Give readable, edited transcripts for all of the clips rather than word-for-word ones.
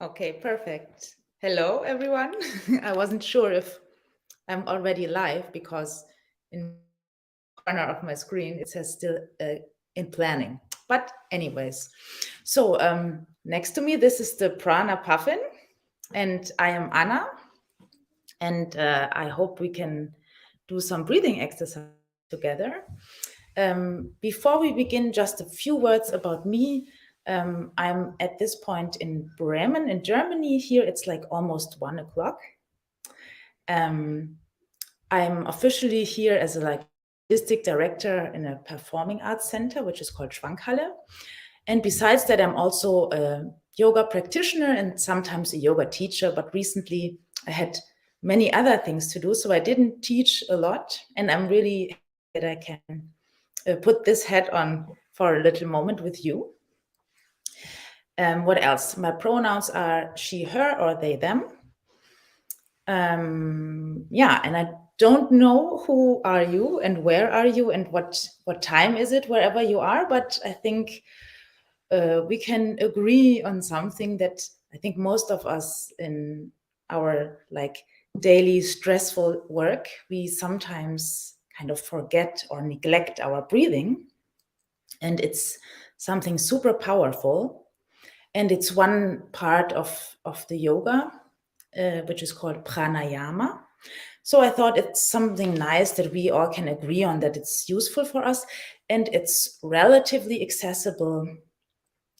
Okay, perfect. Hello, everyone. I wasn't sure if I'm already live because in the corner of my screen it says still in planning. But anyways, so next to me, this is the Prana Puffin, and I am Anna, and I hope we can do some breathing exercise together. Before we begin, just a few words about me. I'm at this point in Bremen, in Germany. Here it's like almost 1 o'clock. I'm officially here as a artistic director in a performing arts center, which is called Schwankhalle. And besides that, I'm also a yoga practitioner and sometimes a yoga teacher. But recently I had many other things to do, so I didn't teach a lot. And I'm really happy that I can put this hat on for a little moment with you. What else? My pronouns are she, her, or they, them. Yeah, and I don't know who are you and where are you and what time is it wherever you are, but I think we can agree on something that I think most of us in our daily stressful work, we sometimes kind of forget or neglect our breathing. And it's something super powerful. And it's one part of the yoga, which is called pranayama. So I thought it's something nice that we all can agree on, that it's useful for us and it's relatively accessible.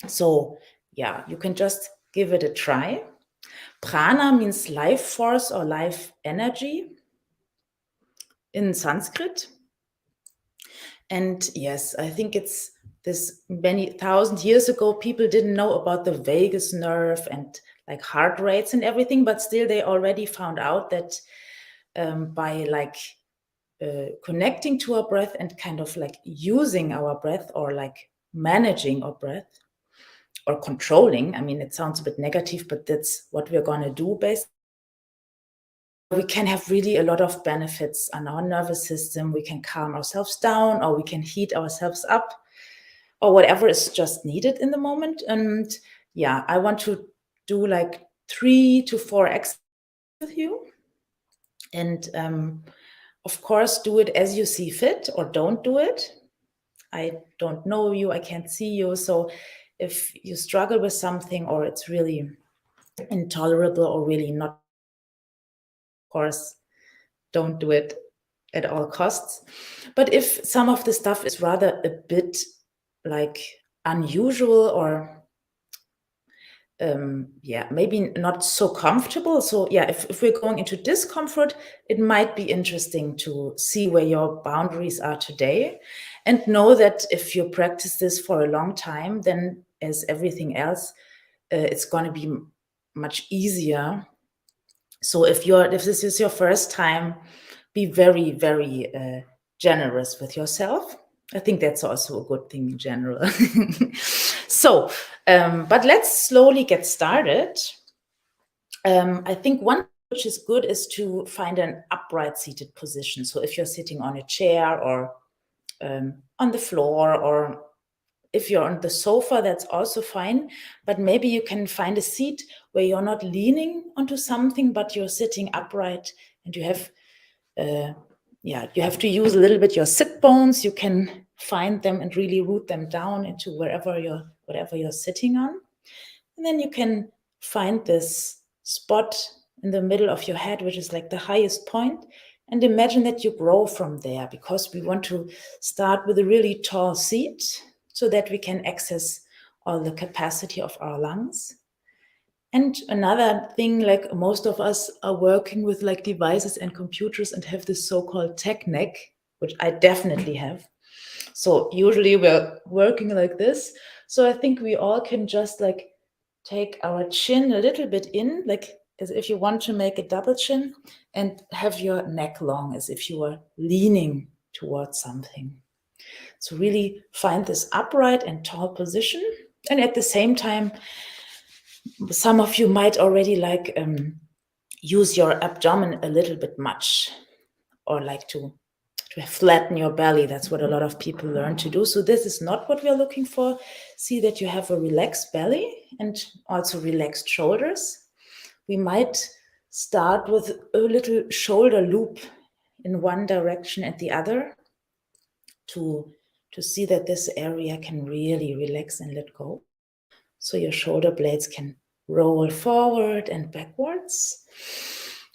So yeah, you can just give it a try. Prana means life force or life energy in Sanskrit. And yes, I think it's this many thousand years ago, people didn't know about the vagus nerve and heart rates and everything, but still they already found out that by connecting to our breath and kind of using our breath or managing our breath or controlling, I mean, it sounds a bit negative, but that's what we're going to do basically. We can have really a lot of benefits on our nervous system. We can calm ourselves down, or we can heat ourselves up, or whatever is just needed in the moment. And yeah, I want to do 3 to 4 exercises with you. And of course, do it as you see fit, or don't do it. I don't know you, I can't see you. So if you struggle with something, or it's really intolerable or really not, of course, don't do it at all costs. But if some of the stuff is rather a bit unusual or maybe not so comfortable. So yeah, if we're going into discomfort, it might be interesting to see where your boundaries are today, and know that if you practice this for a long time, then as everything else, it's going to be much easier. So if this is your first time, be very, very generous with yourself. I think that's also a good thing in general. So, but let's slowly get started. I think one which is good is to find an upright seated position. So if you're sitting on a chair or on the floor, or if you're on the sofa, that's also fine. But maybe you can find a seat where you're not leaning onto something, but you're sitting upright, and you have you have to use a little bit your sit bones. You can find them and really root them down into whatever you're sitting on. And then you can find this spot in the middle of your head, which is the highest point, and imagine that you grow from there, because we want to start with a really tall seat so that we can access all the capacity of our lungs. And another thing, most of us are working with devices and computers and have this so-called tech neck, which I definitely have. So usually we're working like this. So I think we all can just take our chin a little bit in, as if you want to make a double chin, and have your neck long as if you were leaning towards something. So really find this upright and tall position. And at the same time, some of you might already use your abdomen a little bit much, or to flatten your belly. That's what a lot of people learn to do. So this is not what we're looking for. See that you have a relaxed belly and also relaxed shoulders. We might start with a little shoulder loop in one direction and the other to see that this area can really relax and let go. So your shoulder blades can roll forward and backwards.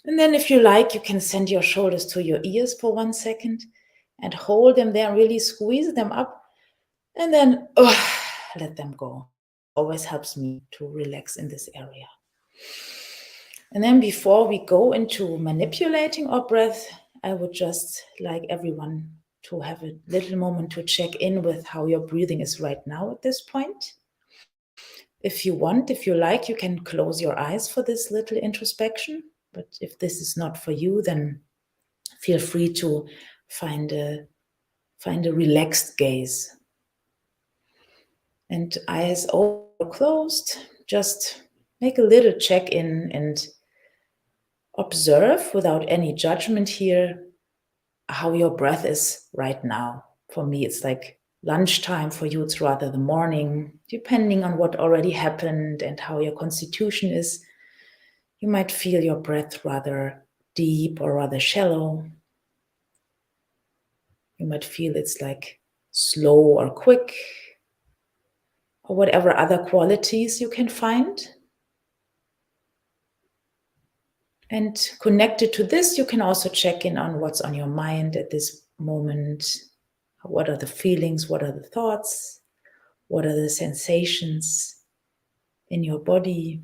And then if you like, you can send your shoulders to your ears for 1 second and hold them there, really squeeze them up, and then let them go. Always helps me to relax in this area. And then before we go into manipulating our breath, I would just like everyone to have a little moment to check in with how your breathing is right now at this point. If you want, if you like, you can close your eyes for this little introspection. But if this is not for you, then feel free to find a relaxed gaze. And eyes open or closed, just make a little check-in and observe without any judgment here how your breath is right now. For me, it's like lunchtime. For you, it's rather the morning, depending on what already happened and how your constitution is. You might feel your breath rather deep or rather shallow. You might feel it's like slow or quick, or whatever other qualities you can find. And connected to this, you can also check in on what's on your mind at this moment. What are the feelings? What are the thoughts? What are the sensations in your body?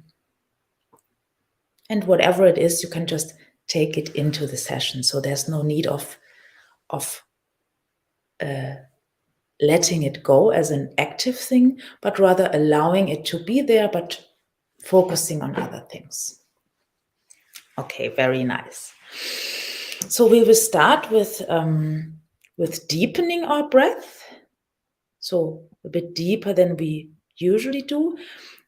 And whatever it is, you can just take it into the session. So there's no need of letting it go as an active thing, but rather allowing it to be there, but focusing on other things. Okay, very nice. So we will start with deepening our breath. So a bit deeper than we usually do.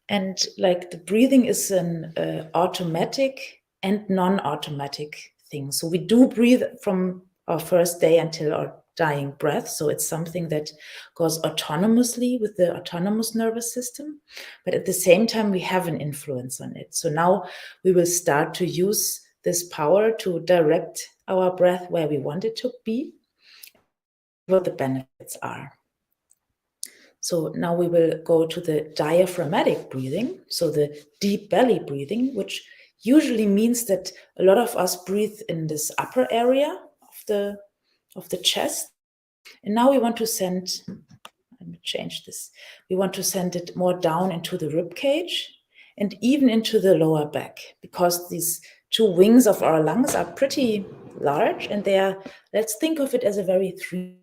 And like the breathing is an automatic and non-automatic thing. So we do breathe from our first day until our dying breath. So it's something that goes autonomously with the autonomous nervous system. But at the same time, we have an influence on it. So now we will start to use this power to direct our breath where we want it to be, what the benefits are. So now we will go to the diaphragmatic breathing, so the deep belly breathing, which usually means that a lot of us breathe in this upper area of the chest. And now we want to send, let me change this. We want to send it more down into the rib cage and even into the lower back, because these two wings of our lungs are pretty large, and they are, let's think of it as a very three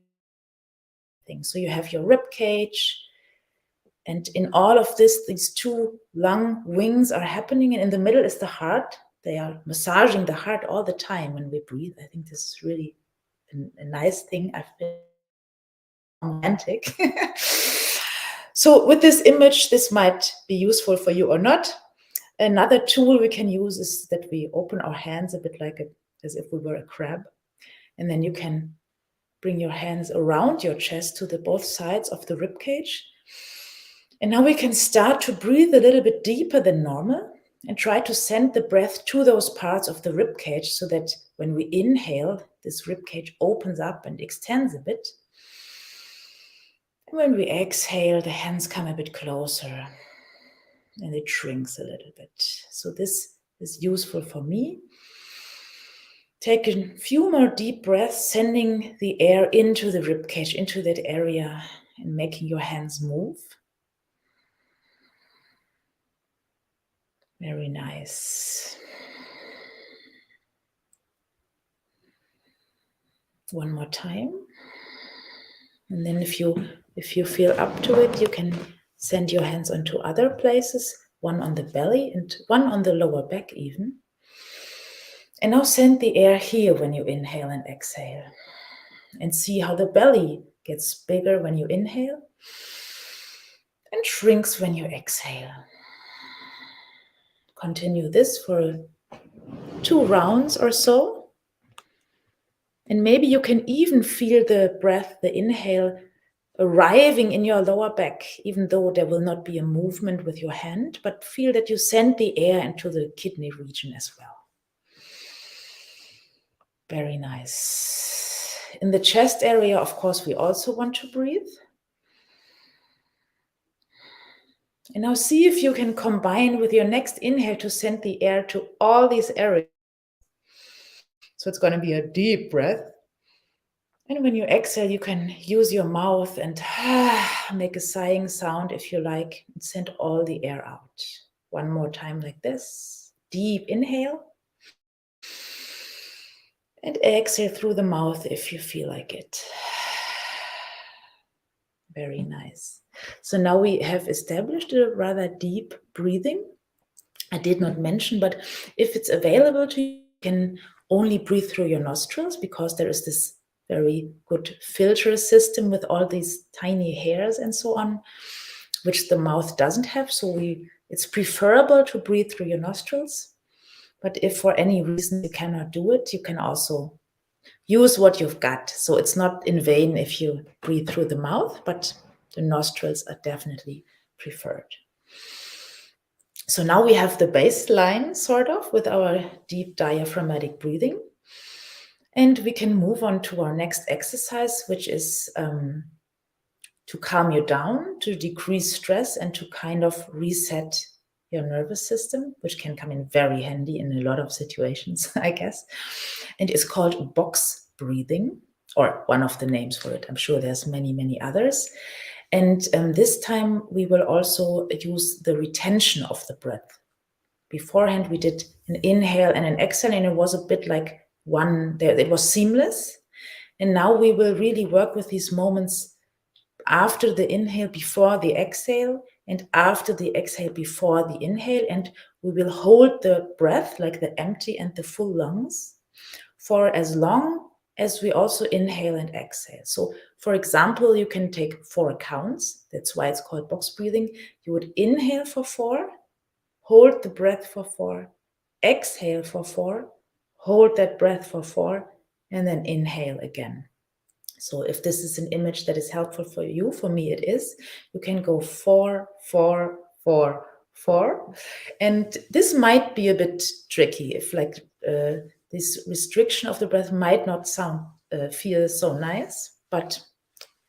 thing. So you have your rib cage, and in all of this, these two lung wings are happening, and in the middle is the heart. They are massaging the heart all the time when we breathe. I think this is really a nice thing. I've been romantic. So with this image, this might be useful for you or not. Another tool we can use is that we open our hands a bit like as if we were a crab. And then you can bring your hands around your chest to the both sides of the rib cage. And now we can start to breathe a little bit deeper than normal and try to send the breath to those parts of the rib cage so that when we inhale, this rib cage opens up and extends a bit. And when we exhale, the hands come a bit closer and it shrinks a little bit. So this is useful for me. Take a few more deep breaths, sending the air into the rib cage, into that area, and making your hands move. Very nice. One more time. And then if you feel up to it, you can send your hands onto other places, one on the belly and one on the lower back even. And now send the air here when you inhale and exhale. And see how the belly gets bigger when you inhale and shrinks when you exhale. Continue this for 2 rounds or so. And maybe you can even feel the breath, the inhale, arriving in your lower back, even though there will not be a movement with your hand, but feel that you send the air into the kidney region as well. Very nice. In the chest area, of course, we also want to breathe. And now see if you can combine with your next inhale to send the air to all these areas. So it's going to be a deep breath. And when you exhale, you can use your mouth and make a sighing sound if you like, and send all the air out. One more time like this. Deep inhale. And exhale through the mouth if you feel like it. Very nice. So now we have established a rather deep breathing. I did not mention, but if it's available to you, you can only breathe through your nostrils because there is this very good filter system with all these tiny hairs and so on, which the mouth doesn't have. So it's preferable to breathe through your nostrils. But if for any reason you cannot do it, you can also use what you've got. So it's not in vain if you breathe through the mouth, but the nostrils are definitely preferred. So now we have the baseline sort of with our deep diaphragmatic breathing. And we can move on to our next exercise, which is to calm you down, to decrease stress, and to kind of reset your nervous system, which can come in very handy in a lot of situations, I guess. And it's called box breathing, or one of the names for it. I'm sure there's many, many others. And this time we will also use the retention of the breath. Beforehand, we did an inhale and an exhale, and it was a bit like one there. It was seamless. And now we will really work with these moments after the inhale, before the exhale, and after the exhale, before the inhale. And we will hold the breath, like the empty and the full lungs, for as long as we also inhale and exhale. So, for example, you can take 4 counts. That's why it's called box breathing. You would inhale for 4, hold the breath for 4, exhale for 4, hold that breath for 4, and then inhale again. So if this is an image that is helpful for you, for me it is, you can go 4, 4, 4, 4. And this might be a bit tricky if this restriction of the breath might not feel so nice, but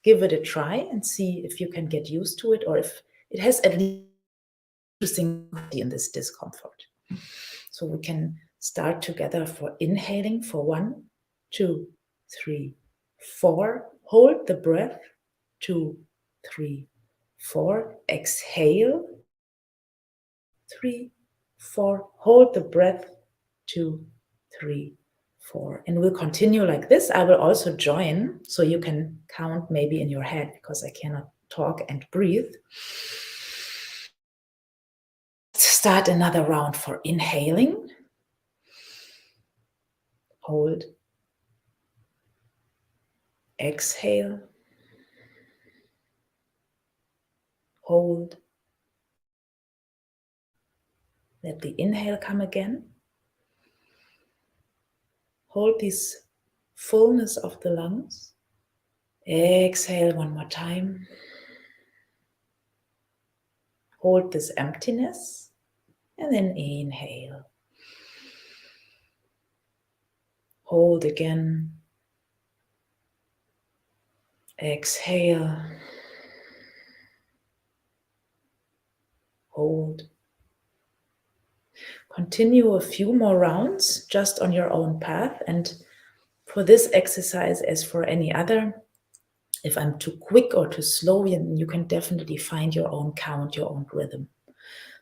give it a try and see if you can get used to it, or if it has at least interesting in this discomfort. So we can start together for inhaling for 1, 2, 3, 4. Hold the breath. 2, 3, 4. Exhale. 3, 4. Hold the breath. 2, 3, 4. And we'll continue like this. I will also join so you can count maybe in your head because I cannot talk and breathe. Let's start another round for inhaling. Hold. Exhale. Hold. Let the inhale come again. Hold this fullness of the lungs. Exhale one more time. Hold this emptiness and then inhale. Hold again. Exhale. Hold. Continue a few more rounds just on your own path. And for this exercise, as for any other, if I'm too quick or too slow, you can definitely find your own count, your own rhythm.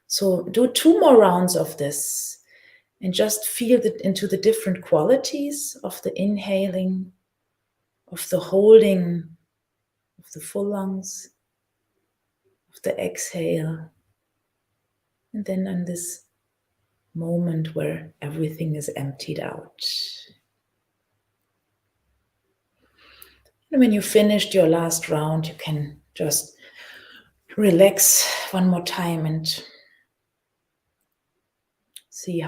So do 2 more rounds of this and just feel into the different qualities of the inhaling, of the holding, of the full lungs, of the exhale. And then in this moment where everything is emptied out. And when you finished your last round, you can just relax one more time and see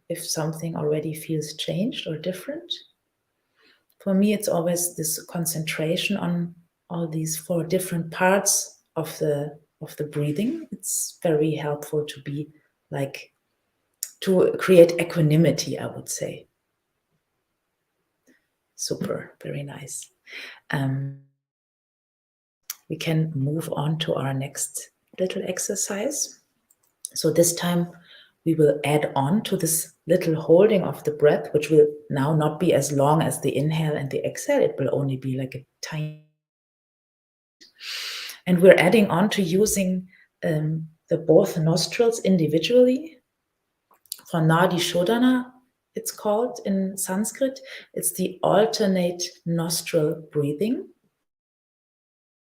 if something already feels changed or different. for me, it's always this concentration on all these 4 different parts of the breathing. It's very helpful to be like, to create equanimity, I would say. Super, very nice. We can move on to our next little exercise. So this time we will add on to this little holding of the breath, which will now not be as long as the inhale and the exhale. It will only be like a tiny. And we're adding on to using the both nostrils individually. For Nadi Shodhana, it's called in Sanskrit. It's the alternate nostril breathing.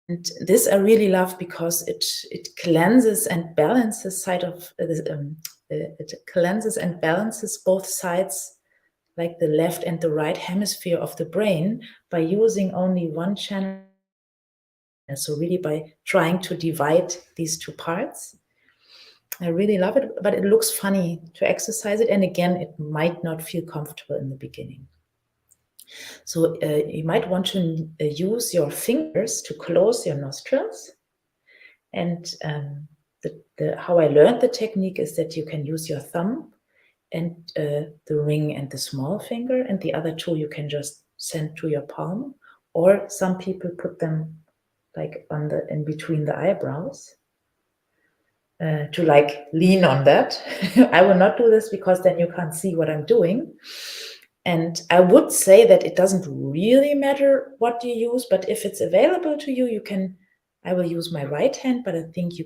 And this I really love because it cleanses and balances it cleanses and balances both sides, like the left and the right hemisphere of the brain, by using only one channel. So really by trying to divide these 2 parts. I really love it, but it looks funny to exercise it. And again, it might not feel comfortable in the beginning. So you might want to use your fingers to close your nostrils. And how I learned the technique is that you can use your thumb and the ring and the small finger, and the other 2 you can just send to your palm, or some people put them like in between the eyebrows to like lean on that. I will not do this because then you can't see what I'm doing. And I would say that it doesn't really matter what you use, but if it's available to you, I will use my right hand, but I think you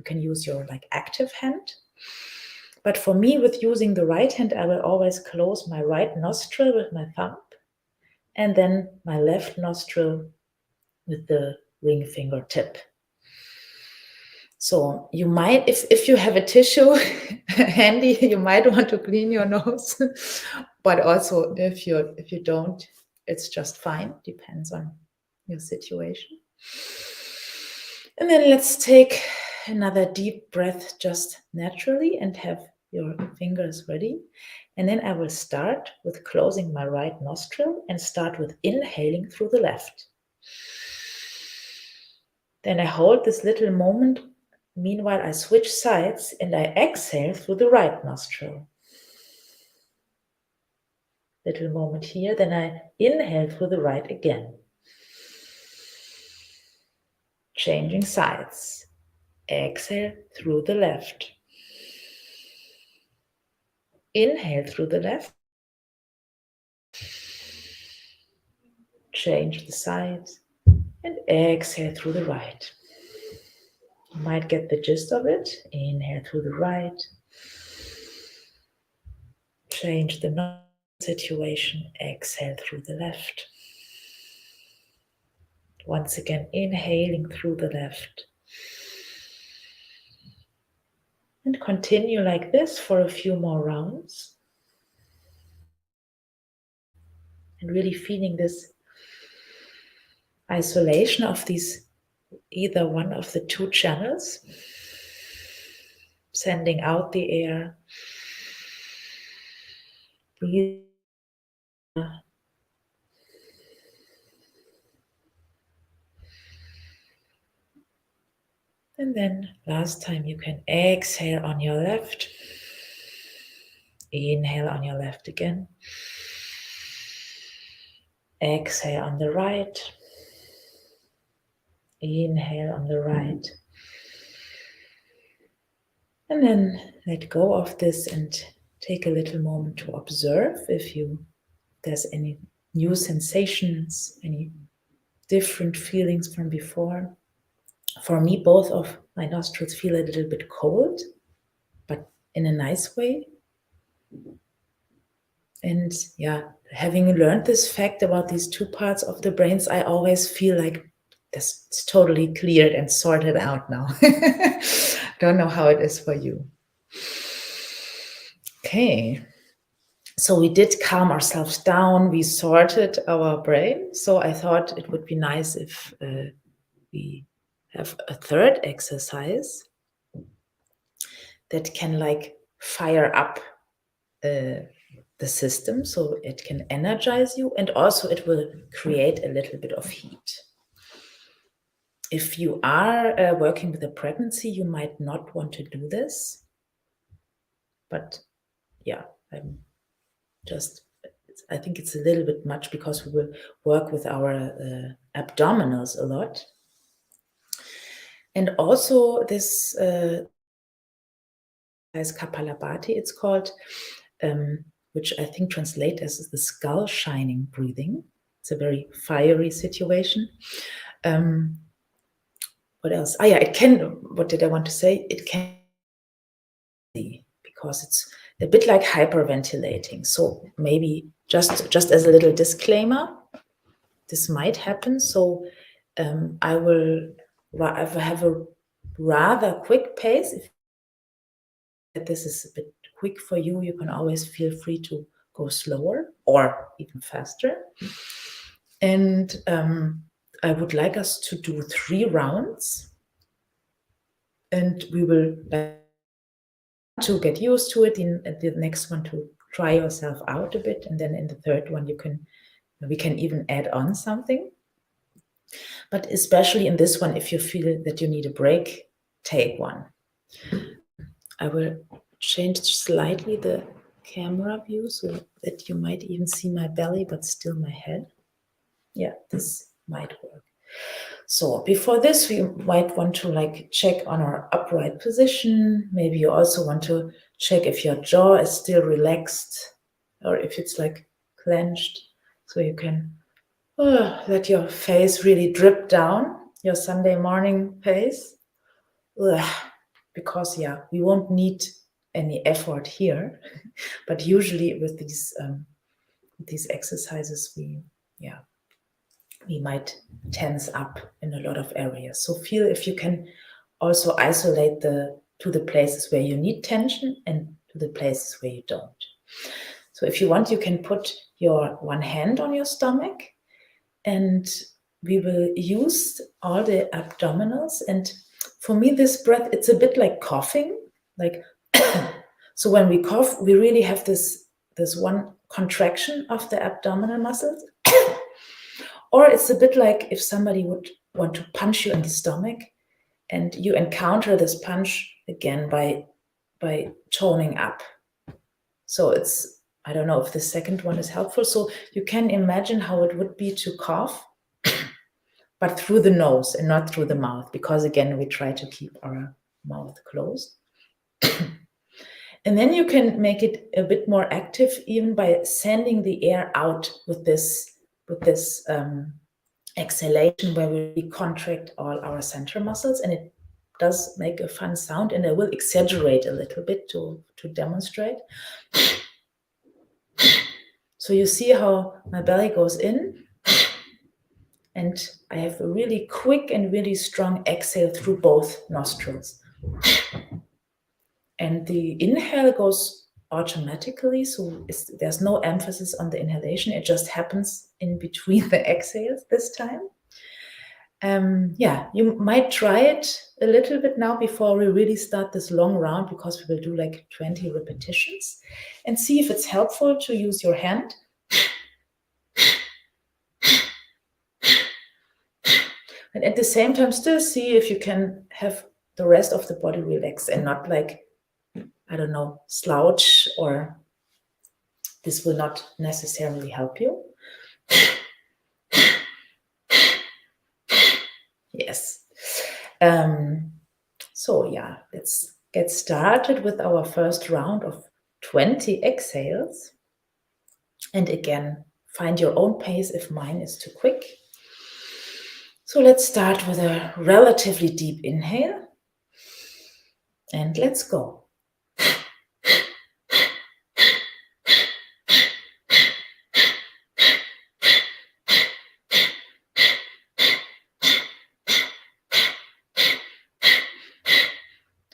can use your like active hand. But for me, with using the right hand, I will always close my right nostril with my thumb, and then my left nostril with the ring fingertip. So you might, if you have a tissue handy, you might want to clean your nose. But also if you don't, it's just fine. Depends on your situation. And then let's take another deep breath just naturally and have your fingers ready. And then I will start with closing my right nostril and start with inhaling through the left. Then I hold this little moment. Meanwhile, I switch sides and I exhale through the right nostril. Little moment here, then I inhale through the right again. Changing sides. Exhale through the left. Inhale through the left. Change the sides and exhale through the right. You might get the gist of it. Inhale through the right. Change the situation. Exhale through the left. Once again, inhaling through the left. And continue like this for a few more rounds. And really feeling this isolation of these, either one of the 2 channels, sending out the air, breathe, and then last time you can exhale on your left, inhale on your left again, exhale on the right, inhale on the right. And then let go of this and take a little moment to observe if there's any new sensations, any different feelings from before. For me, both of my nostrils feel a little bit cold, but in a nice way. And yeah, having learned this fact about these 2 parts of the brains, I always feel like this is totally cleared and sorted out now. Don't know how it is for you. Okay. So we did calm ourselves down. We sorted our brain. So I thought it would be nice if we have a third exercise that can like fire up the system, so it can energize you, and also it will create a little bit of heat. If you are working with a pregnancy, you might not want to do this. But yeah, I think it's a little bit much because we will work with our abdominals a lot. And also this Kapalabhati, it's called, which I think translates as the skull shining breathing. It's a very fiery situation. What else? Yeah, it can, what did I want to say? It can be, because it's a bit like hyperventilating. So maybe just as a little disclaimer, this might happen. So I will have a rather quick pace. If this is a bit quick for you, you can always feel free to go slower or even faster. And I would like us to do 3 rounds. And we will to get used to it, in the next one to try yourself out a bit, and then in the third one we can even add on something. But especially in this one, if you feel that you need a break, take one. I will change slightly the camera view so that you might even see my belly but still my head. Yeah, this might work. So before this, we might want to check on our upright position. Maybe you also want to check if your jaw is still relaxed or if it's clenched, so you can let your face really drip down, your Sunday morning face. Because we won't need any effort here, but usually with these exercises, we might tense up in a lot of areas. So feel if you can also isolate to the places where you need tension and to the places where you don't. So if you want, you can put your one hand on your stomach, and we will use all the abdominals. And for me, this breath, it's a bit like coughing. So when we cough, we really have this one contraction of the abdominal muscles. Or it's a bit like if somebody would want to punch you in the stomach, and you encounter this punch again by toning up. So it's, I don't know if the second one is helpful. So you can imagine how it would be to cough, but through the nose and not through the mouth, because again, we try to keep our mouth closed. And then you can make it a bit more active even by sending the air out with this exhalation, where we contract all our central muscles, and it does make a fun sound, and I will exaggerate a little bit to demonstrate. So you see how my belly goes in, and I have a really quick and really strong exhale through both nostrils. And the inhale goes automatically, so there's no emphasis on the inhalation. It just happens in between the exhales this time. You might try it a little bit now before we really start this long round, because we will do 20 repetitions, and see if it's helpful to use your hand. And at the same time, still see if you can have the rest of the body relax and not I don't know, slouch, or this will not necessarily help you. Yes. So let's get started with our first round of 20 exhales. And again, find your own pace if mine is too quick. So let's start with a relatively deep inhale. And let's go.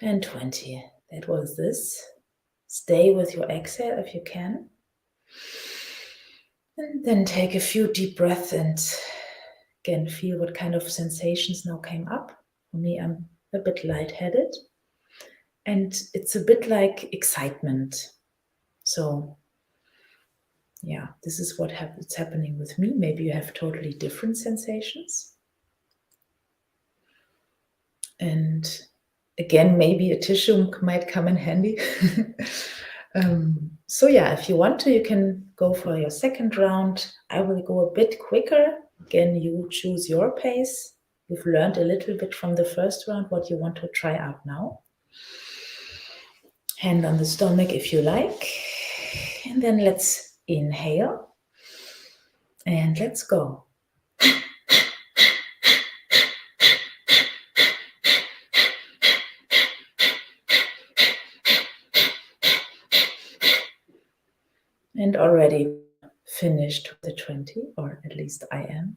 And 20. That was this. Stay with your exhale if you can. And then take a few deep breaths and again feel what kind of sensations now came up. For me, I'm a bit lightheaded. And it's a bit like excitement. So yeah, this is what's happening with me. Maybe you have totally different sensations. And again, maybe a tissue might come in handy. So yeah, if you want to, you can go for your second round. I will go a bit quicker. Again, you choose your pace. You've learned a little bit from the first round what you want to try out now. Hand on the stomach if you like. And then let's inhale. And let's go. And already finished the 20, or at least I am.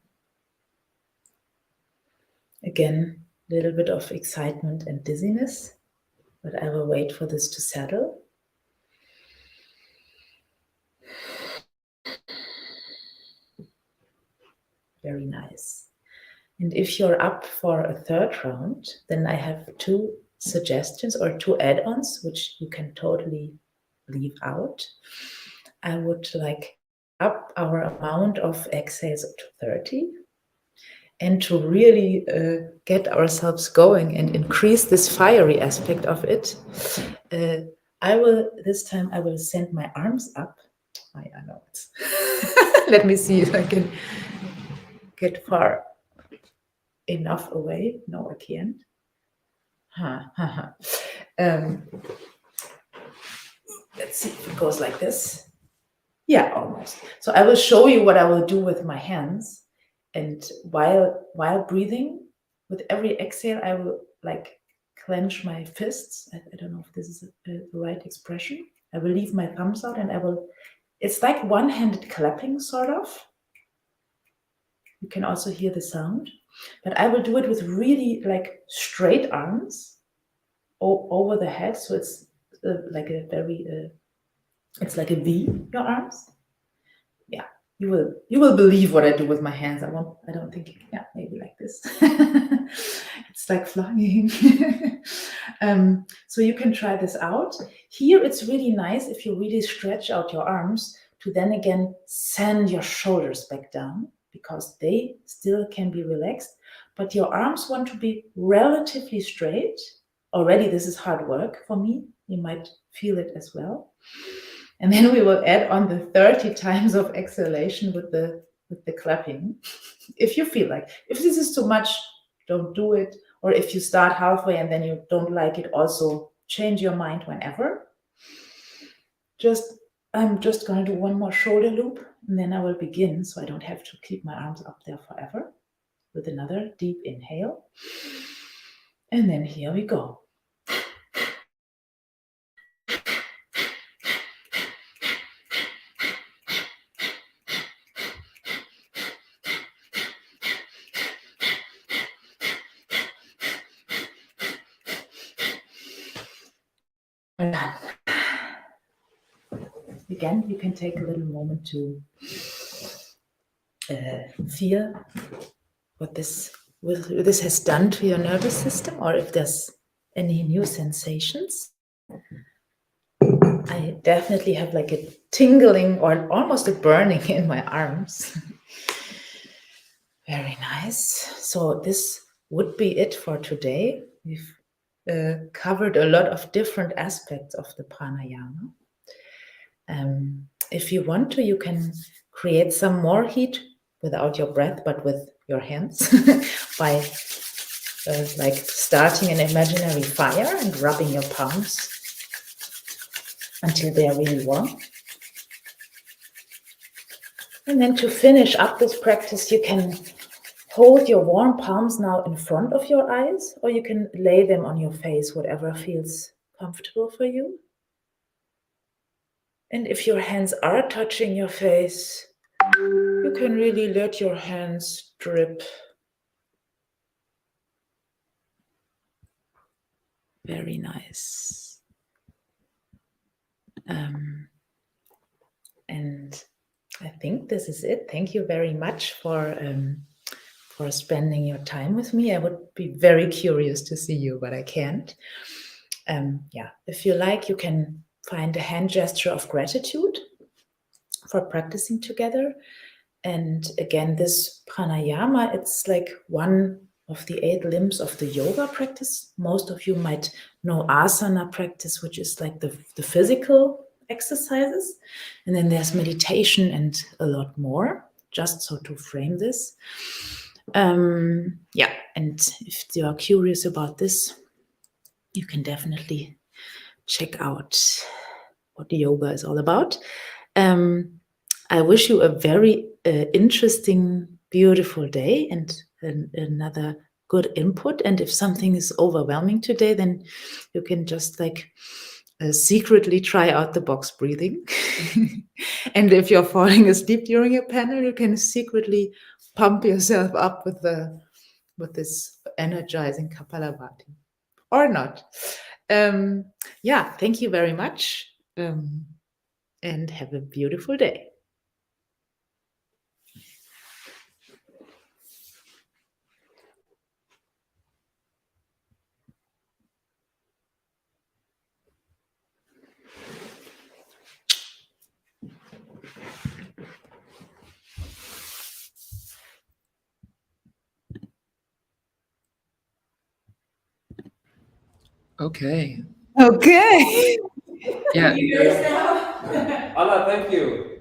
Again, a little bit of excitement and dizziness, but I will wait for this to settle. Very nice. And if you're up for a third round, then I have 2 suggestions or 2 add-ons, which you can totally leave out. I would like up our amount of exhales to 30. And to really get ourselves going and increase this fiery aspect of it, this time I will send my arms up. I know it's let me see if I can get far enough away. No, I can't. Let's see if it goes like this. Yeah, almost. So I will show you what I will do with my hands. And while breathing, with every exhale, I will like clench my fists. I don't know if this is the right expression. I will leave my thumbs out and it's like one-handed clapping, sort of. You can also hear the sound. But I will do it with really like straight arms over the head. So it's like a very, it's like a V, your arms. Yeah. You will believe what I do with my hands. I don't think, yeah, maybe like this. It's like flying. So you can try this out. Here it's really nice if you really stretch out your arms to then again send your shoulders back down, because they still can be relaxed, but your arms want to be relatively straight. Already this is hard work for me. You might feel it as well. And then we will add on the 30 times of exhalation with the clapping. If you feel like, if this is too much, don't do it. Or if you start halfway and then you don't like it, also change your mind whenever. I'm just going to do one more shoulder loop, and then I will begin, so I don't have to keep my arms up there forever, with another deep inhale. And then here we go. Again, you can take a little moment to feel what this has done to your nervous system, or if there's any new sensations. I definitely have like a tingling or almost a burning in my arms. Very nice. So this would be it for today. We've covered a lot of different aspects of the pranayama. If you want to, you can create some more heat without your breath, but with your hands by like starting an imaginary fire and rubbing your palms until they are really warm. And then to finish up this practice, you can hold your warm palms now in front of your eyes, or you can lay them on your face, whatever feels comfortable for you. And if your hands are touching your face, you can really let your hands drip. Very nice. And I think this is it. Thank you very much for spending your time with me. I would be very curious to see you, but I can't. Yeah, if you like, you can find a hand gesture of gratitude for practicing together. And again, this pranayama, it's like one of the 8 limbs of the yoga practice. Most of you might know asana practice, which is like the physical exercises. And then there's meditation and a lot more, just so to frame this. Yeah, and if you are curious about this, you can definitely check out what yoga is all about. I wish you a very interesting, beautiful day and another good input. And if something is overwhelming today, then you can just like secretly try out the box breathing. And if you're falling asleep during a panel, you can secretly pump yourself up with this energizing Kapalabhati, or not. Yeah, thank you very much, and have a beautiful day. Okay. Okay. Yeah. Anna, thank you.